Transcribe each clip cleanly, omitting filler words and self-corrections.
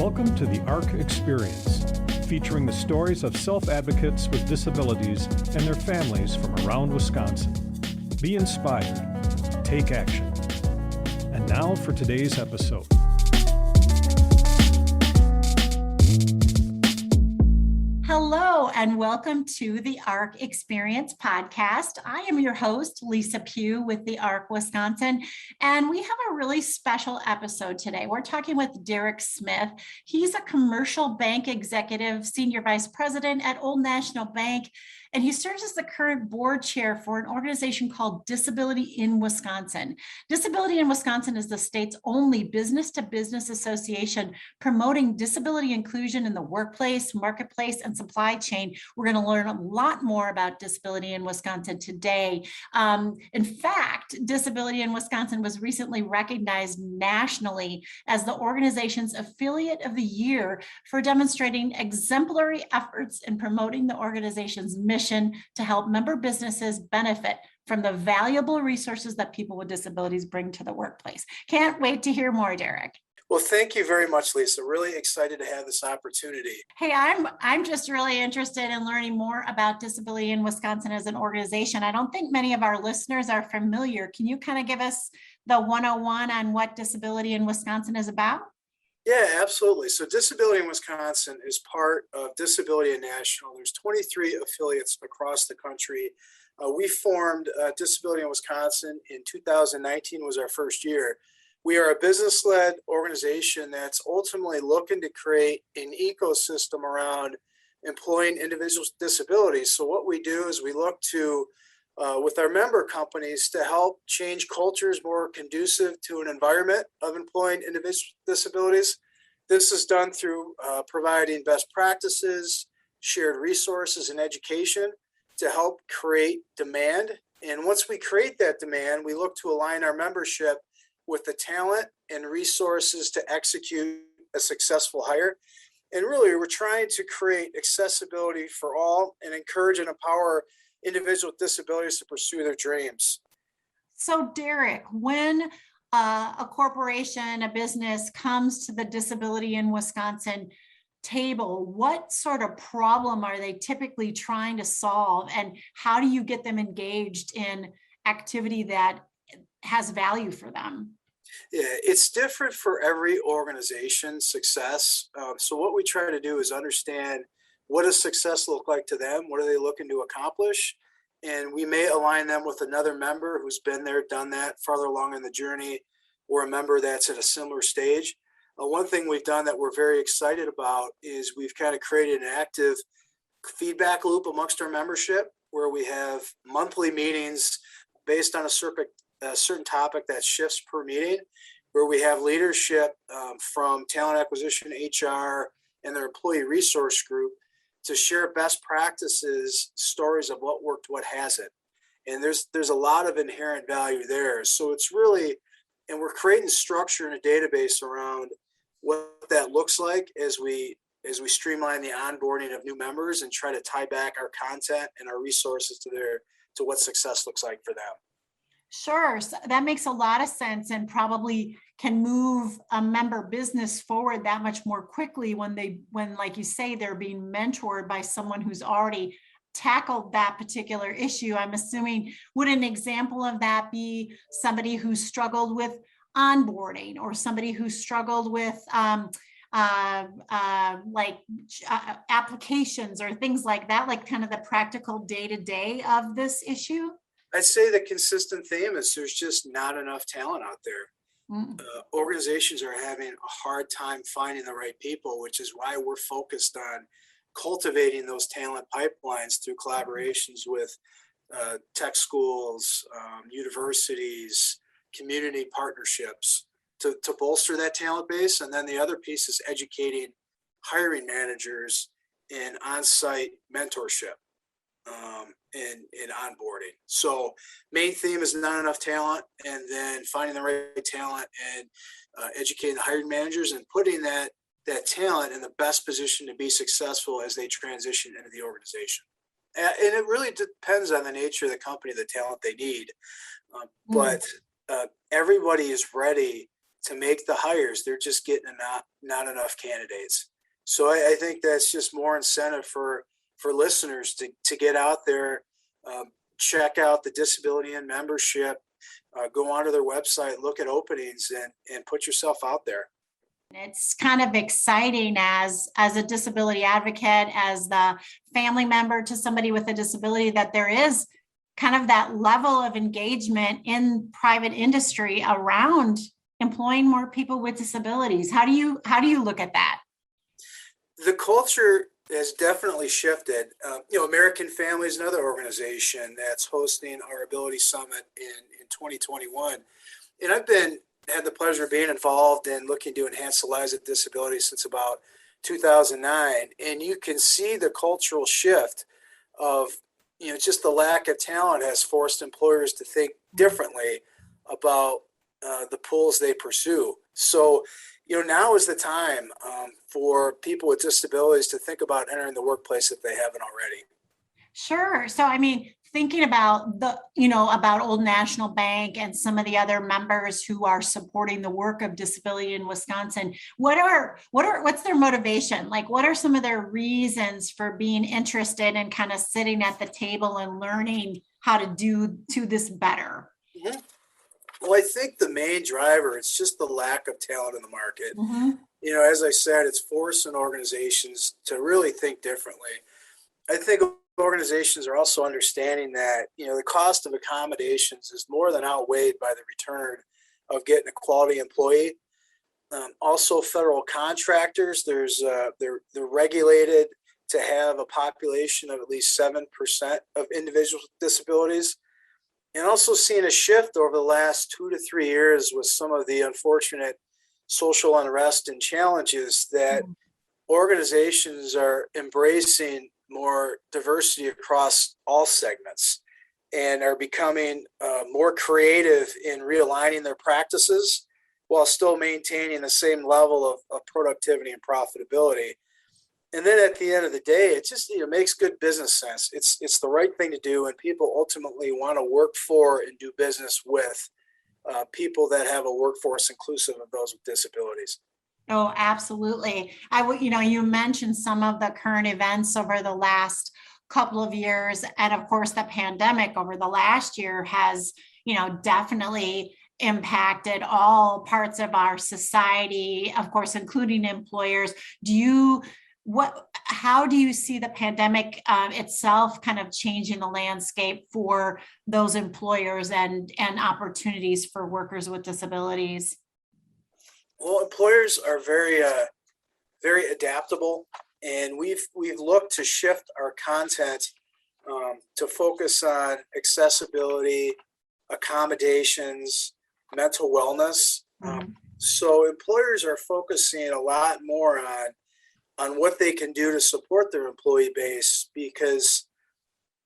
Welcome to the ARC Experience, featuring the stories of self-advocates with disabilities and their families from around Wisconsin. Be inspired. Take action. And now for today's episode. Hello, and welcome to the ARC Experience podcast. I am your host, Lisa Pugh with the ARC Wisconsin, and we have a really special episode today. We're talking with Derek Smith. He's a commercial bank executive, senior vice president at Old National Bank, and he serves as the current board chair for an organization called DisabilityIN Wisconsin. DisabilityIN Wisconsin is the state's only business-to-business association promoting disability inclusion in the workplace, marketplace, and supply chain. We're going to learn a lot more about DisabilityIN Wisconsin today. In fact, DisabilityIN Wisconsin was recently recognized nationally as the organization's affiliate of the year for demonstrating exemplary efforts in promoting the organization's mission to help member businesses benefit from the valuable resources that people with disabilities bring to the workplace. Can't wait to hear more, Derek. Well, thank you very much, Lisa. Really excited to have this opportunity. Hey, I'm just really interested in learning more about DisabilityIN Wisconsin as an organization. I don't think many of our listeners are familiar. Can you kind of give us the 101 on what DisabilityIN Wisconsin is about? Yeah, absolutely. So DisabilityIN Wisconsin is part of Disability National. There's 23 affiliates across the country. We formed DisabilityIN Wisconsin in 2019 was our first year. We are a business-led organization that's ultimately looking to create an ecosystem around employing individuals with disabilities. So what we do is we look to, with our member companies, to help change cultures more conducive to an environment of employing individuals with disabilities. This is done through providing best practices, shared resources, and education to help create demand. And once we create that demand, we look to align our membership with the talent and resources to execute a successful hire. And really, we're trying to create accessibility for all and encourage and empower individuals with disabilities to pursue their dreams. So, Derek, when a corporation, a business comes to the DisabilityIN Wisconsin table, what sort of problem are they typically trying to solve, and how do you get them engaged in activity that has value for them? Yeah, it's different for every organization's success. So what we try to do is understand, what does success look like to them? What are they looking to accomplish? And we may align them with another member who's been there, done that, farther along in the journey, or a member that's at a similar stage. One thing we've done that we're very excited about is we've kind of created an active feedback loop amongst our membership, where we have monthly meetings based on a certain topic that shifts per meeting, where we have leadership from talent acquisition, HR, and their employee resource group to share best practices, stories of what worked, what hasn't. And there's a lot of inherent value there. So it's really, and we're creating structure in a database around what that looks like as we streamline the onboarding of new members and try to tie back our content and our resources to what success looks like for them. Sure. So that makes a lot of sense, and probably can move a member business forward that much more quickly when like you say, they're being mentored by someone who's already tackled that particular issue. I'm assuming, would an example of that be somebody who struggled with onboarding, or somebody who struggled with applications or things like that, like kind of the practical day-to-day of this issue? I'd say the consistent theme is there's just not enough talent out there. Organizations are having a hard time finding the right people, which is why we're focused on cultivating those talent pipelines through collaborations with tech schools, universities, community partnerships to bolster that talent base. And then the other piece is educating hiring managers in on-site mentorship. In onboarding. So main theme is not enough talent, and then finding the right talent and educating the hiring managers and putting that talent in the best position to be successful as they transition into the organization. And it really depends on the nature of the company, the talent they need. But everybody is ready to make the hires. They're just getting not enough candidates. So I think that's just more incentive for listeners to get out there, check out the DisabilityIN membership, go onto their website, look at openings, and put yourself out there. It's kind of exciting as a disability advocate, as the family member to somebody with a disability, that there is kind of that level of engagement in private industry around employing more people with disabilities. How do you look at that? The culture has definitely shifted. American Family is another organization that's hosting our Ability Summit in 2021. And I've had the pleasure of being involved in looking to enhance the lives of disabilities since about 2009. And you can see the cultural shift of, just the lack of talent has forced employers to think differently about the pools they pursue. So, now is the time for people with disabilities to think about entering the workplace if they haven't already. Sure. So, thinking about about Old National Bank and some of the other members who are supporting the work of disability in Wisconsin, what's their motivation? Like, what are some of their reasons for being interested in kind of sitting at the table and learning how to do this better? Mm-hmm. Well, I think the main driver, it's just the lack of talent in the market. Mm-hmm. As I said, it's forcing organizations to really think differently. I think organizations are also understanding that, the cost of accommodations is more than outweighed by the return of getting a quality employee. Also, federal contractors, they're regulated to have a population of at least 7% of individuals with disabilities. And also seeing a shift over the last 2 to 3 years with some of the unfortunate social unrest and challenges that organizations are embracing more diversity across all segments and are becoming more creative in realigning their practices while still maintaining the same level of productivity and profitability. And then at the end of the day, it just makes good business sense. It's the right thing to do, and people ultimately want to work for and do business with people that have a workforce inclusive of those with disabilities. Oh, absolutely. You mentioned some of the current events over the last couple of years, and of course, the pandemic over the last year has, definitely impacted all parts of our society, of course, including employers. How do you see the pandemic itself kind of changing the landscape for those employers and opportunities for workers with disabilities? Well, employers are very, very adaptable, and we've looked to shift our content to focus on accessibility, accommodations, mental wellness. So employers are focusing a lot more on what they can do to support their employee base, because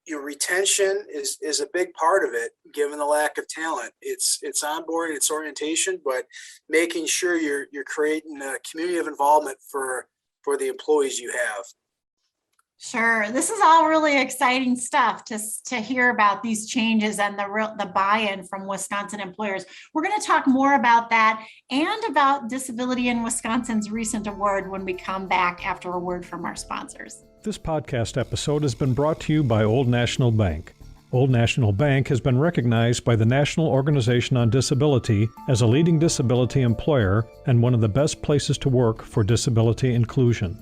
your retention is a big part of it, given the lack of talent. It's onboarding, it's orientation, but making sure you're creating a community of involvement for the employees you have. Sure. This is all really exciting stuff to hear about these changes and the buy-in from Wisconsin employers. We're going to talk more about that and about DisabilityIN Wisconsin's recent award when we come back after a word from our sponsors. This podcast episode has been brought to you by Old National Bank. Old National Bank has been recognized by the National Organization on Disability as a leading disability employer and one of the best places to work for disability inclusion.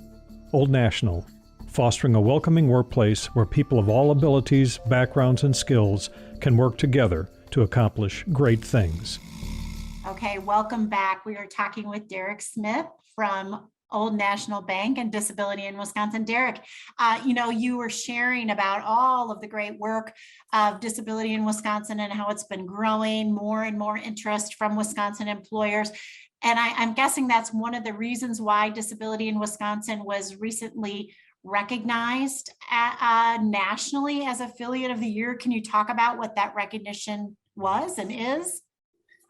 Old National, fostering a welcoming workplace where people of all abilities, backgrounds, and skills can work together to accomplish great things. Okay, welcome back. We are talking with Derek Smith from Old National Bank and DisabilityIN Wisconsin. Derek, you were sharing about all of the great work of DisabilityIN Wisconsin and how it's been growing, more and more interest from Wisconsin employers. And I'm guessing that's one of the reasons why DisabilityIN Wisconsin was recently recognized nationally as Affiliate of the Year. Can you talk about what that recognition was and is?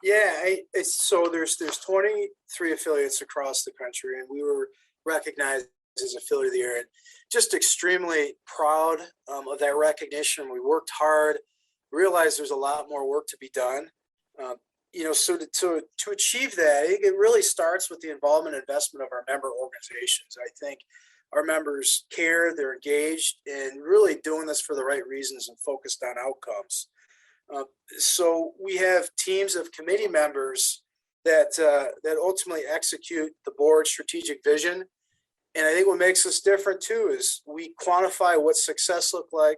Yeah, so there's 23 affiliates across the country, and we were recognized as Affiliate of the Year. And just extremely proud of that recognition. We worked hard, realized there's a lot more work to be done. So to achieve that, it really starts with the involvement and investment of our member organizations. I think our members care, they're engaged, and really doing this for the right reasons and focused on outcomes. So we have teams of committee members that ultimately execute the board's strategic vision. And I think what makes us different too is we quantify what success look like.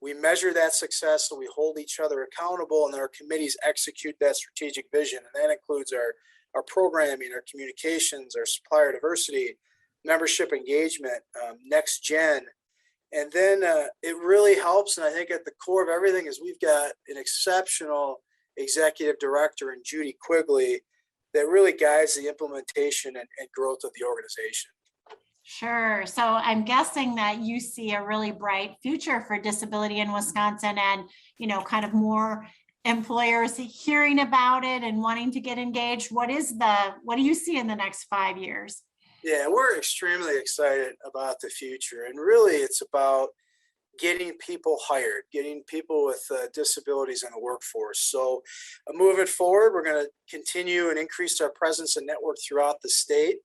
We measure that success, and we hold each other accountable, and then our committees execute that strategic vision. And that includes our programming, our communications, our supplier diversity, membership engagement, next gen. And then it really helps. And I think at the core of everything is we've got an exceptional executive director in Judy Quigley that really guides the implementation and growth of the organization. Sure. So I'm guessing that you see a really bright future for disability in Wisconsin, and, kind of more employers hearing about it and wanting to get engaged. What do you see in the next 5 years? Yeah, we're extremely excited about the future. And really, it's about getting people hired, getting people with disabilities in the workforce. So moving forward, we're going to continue and increase our presence and network throughout the state.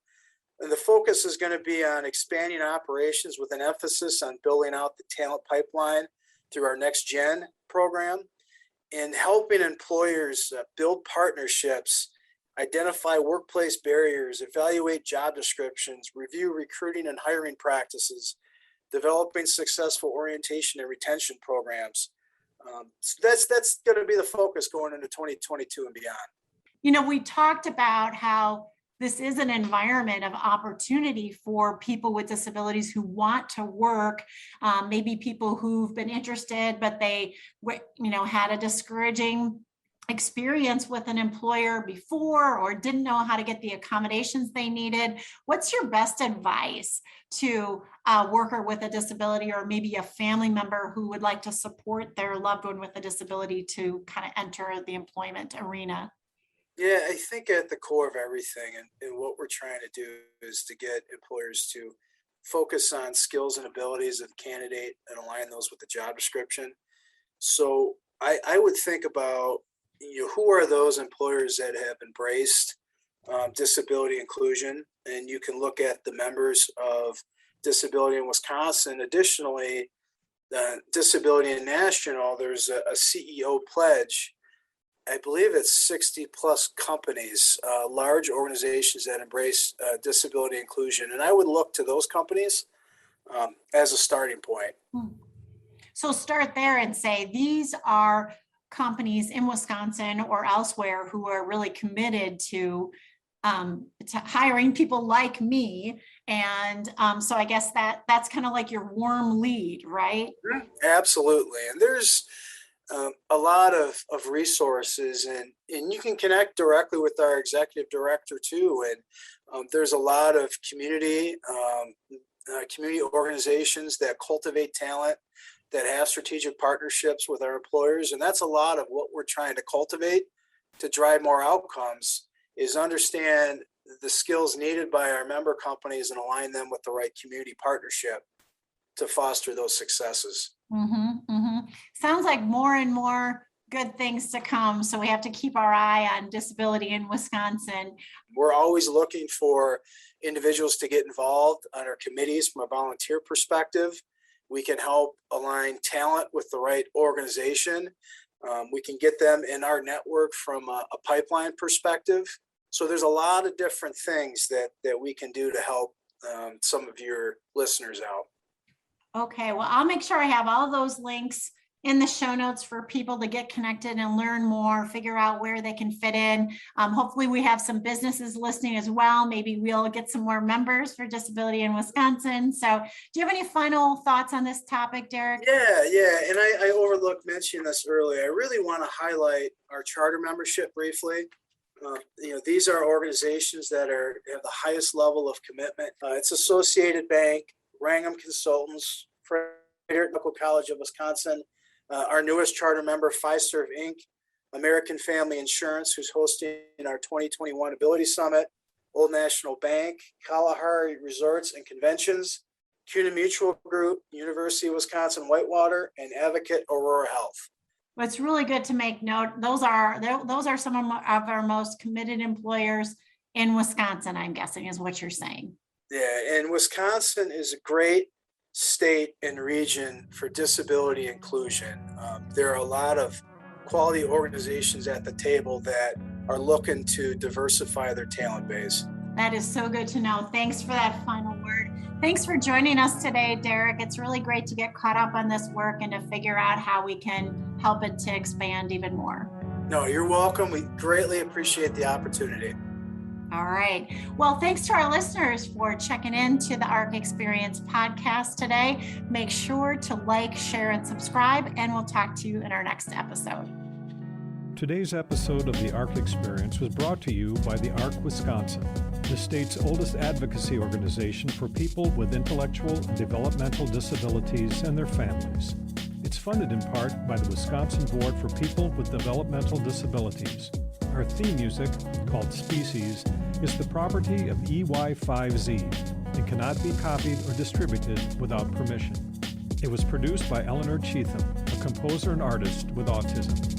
And the focus is going to be on expanding operations with an emphasis on building out the talent pipeline through our Next Gen program, and helping employers build partnerships, identify workplace barriers, evaluate job descriptions, review recruiting and hiring practices, developing successful orientation and retention programs. So that's going to be the focus going into 2022 and beyond. We talked about how this is an environment of opportunity for people with disabilities who want to work, maybe people who've been interested, but they, had a discouraging experience with an employer before, or didn't know how to get the accommodations they needed. What's your best advice to a worker with a disability, or maybe a family member who would like to support their loved one with a disability to kind of enter the employment arena? Yeah, I think at the core of everything and what we're trying to do is to get employers to focus on skills and abilities of the candidate and align those with the job description. So I would think about, who are those employers that have embraced disability inclusion, and you can look at the members of Disability in Wisconsin. Additionally, DisabilityIN National, there's a CEO pledge. I believe it's 60 plus companies, large organizations that embrace disability inclusion. And I would look to those companies as a starting point. So start there and say, these are companies in Wisconsin or elsewhere who are really committed to hiring people like me. And so I guess that's kind of like your warm lead, right? Absolutely. And there's a lot of resources, and you can connect directly with our executive director too. And there's a lot of community organizations that cultivate talent, that have strategic partnerships with our employers. And that's a lot of what we're trying to cultivate to drive more outcomes, is understand the skills needed by our member companies and align them with the right community partnership to foster those successes. Sounds like more and more good things to come. So we have to keep our eye on disability in Wisconsin. We're always looking for individuals to get involved on our committees from a volunteer perspective. We can help align talent with the right organization. We can get them in our network from a pipeline perspective. So there's a lot of different things that we can do to help some of your listeners out. Okay, well, I'll make sure I have all those links in the show notes for people to get connected and learn more, figure out where they can fit in. Hopefully we have some businesses listening as well. Maybe we'll get some more members for Disability in Wisconsin. So do you have any final thoughts on this topic, Derek? Yeah. And I overlooked mentioning this earlier. I really want to highlight our charter membership briefly. These are organizations that have the highest level of commitment. It's Associated Bank, Wrangham Consultants, Frederick Medical College of Wisconsin, our newest charter member, Fiserv Inc., American Family Insurance, who's hosting our 2021 Ability Summit, Old National Bank, Kalahari Resorts and Conventions, CUNA Mutual Group, University of Wisconsin Whitewater, and Advocate Aurora Health. Well, it's really good to make note. Those are some of our most committed employers in Wisconsin, I'm guessing, is what you're saying. Yeah, and Wisconsin is a great state and region for disability inclusion. There are a lot of quality organizations at the table that are looking to diversify their talent base. That is so good to know. Thanks for that final word. Thanks for joining us today, Derek. It's really great to get caught up on this work and to figure out how we can help it to expand even more. No, you're welcome. We greatly appreciate the opportunity. All right. Well, thanks to our listeners for checking in to the ARC Experience podcast today. Make sure to like, share, and subscribe, and we'll talk to you in our next episode. Today's episode of the ARC Experience was brought to you by the ARC Wisconsin, the state's oldest advocacy organization for people with intellectual and developmental disabilities and their families. It's funded in part by the Wisconsin Board for People with Developmental Disabilities. Our theme music, called Species, is the property of EY5Z and cannot be copied or distributed without permission. It was produced by Eleanor Cheatham, a composer and artist with autism.